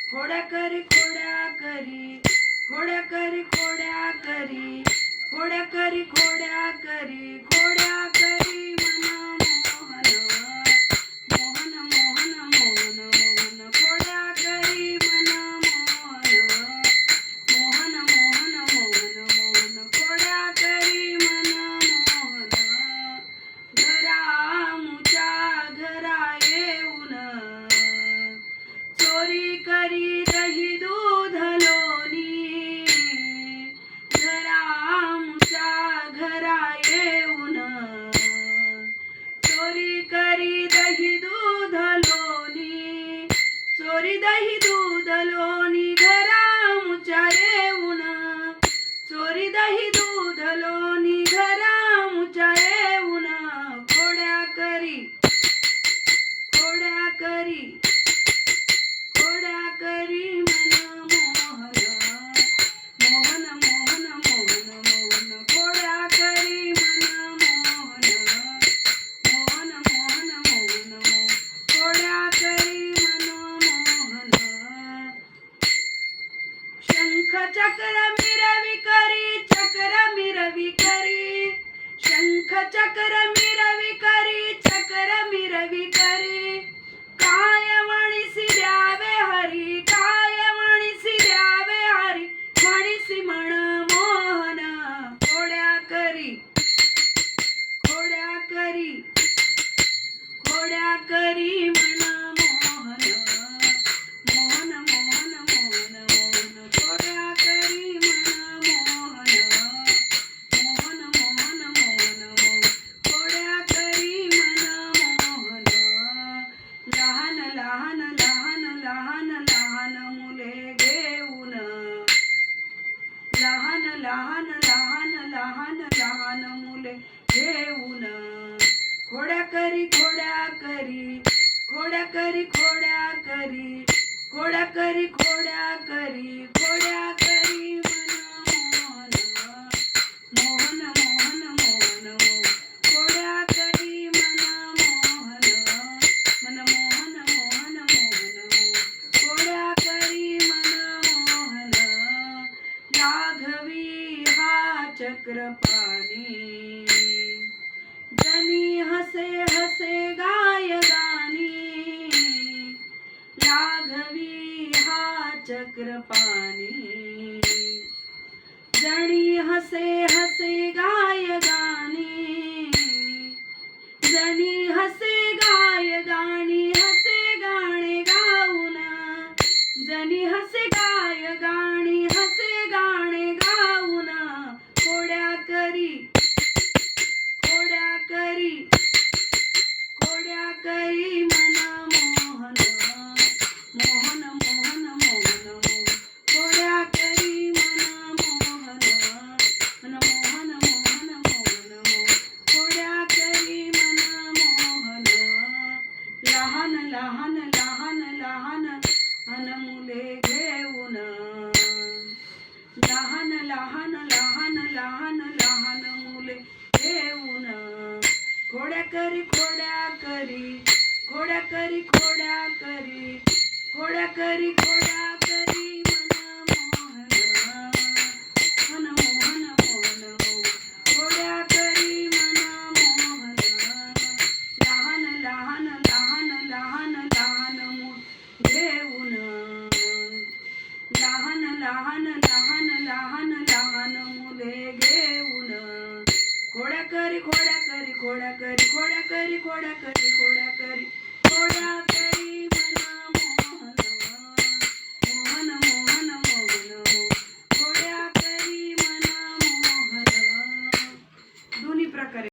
खोड्या करी खोड्या करी खोड्या करी खोड्या करी खोड्या करी खोड्या करी खोड्या करी मन मोहन मोहन मोहन मोहन मोहन खोड्या करी मन मोहन मोहन मोहन मोहन मोहन खोड्या करी मन मोहन घरामुच्या घरा येऊन चोरी करी दही दूध लोणी घरामुच्या घरा येऊन चोरी करी दही दूध लोणी चोरी दही दूध लोणी घरामुच्या येऊन चोरी दही दूध लोणी घरामुच्या येऊन खोड्या करी खोड्या करी खोड्या करी मन मोहन मोहन मोहन मोहन मोहन खोड्या करी मन मोहन मोहन मोहन मोहन मोहन खोड्या करी मन मोहन शंख चक्र मिरवी करी चक्र मिरवी करी शंख चक्र मिरवी करी चक्र मिरवी करी काय म्हणीसी द्यावे हरी काय म्हणीसी द्यावे हरी म्हणीसी म्हण मोहन खोड्या करी खोड्या करी खोड्या करी म्हण मोहन मोहन मोहन मोहन मोहन खोड्या करी म्हण मोहन मोहन मोहन मोहन मोहन खोड्या करी म्हण मोहन लहान लहान लहान लहान लहान मुले घेऊन लहान लहान लहान लहान लहान मुले घेऊन खोड्या करी खोड्या करी खोड्या करी खोड्या करी खोड्या करी खोड्या करी खोड्या करी मन मोहन मोहन मोहन मोहन खोड्या करी मन मोहन मोहन मोहन मोहन खोड्या करी मन मोहन लाघवी हा चक्रपाणी जनी हसे हसे गाय गाणी लाघवी हा चक्रपाणी जनी हसे हसे गाय गाणी जनी हसे गाय गाणी हसे गाणे गाऊन जनी हसे गाय गाणी हसे गाणे गाऊन खोड्या करी खोड्या करी खोड्या करी मन मोहन मोहन मोहन मोहन मोहन खोड्या करी मन मोहन मोहन मोहन मोहन मोहन खोड्या करी मन मोहन लहान लहान लहान लहान लहान मुले घेऊन लहान लहान लहान लहान लहान मुले घेऊन खोड्या करी खोड्या करी खोड्या करी खोड्या करी खोड्या करी खोड्या करी मन मोहन मोहन मोहन मोहन खोड्या करी मन मोहन लहान लहान लहान लहान लहान मुले घेऊन लहान लहान लहान लहान लहान मुले घेऊन खोड्या करी खोड्या करी खोड्या करी खोड्या करी खोड्या करी खोड्या करी खोड्या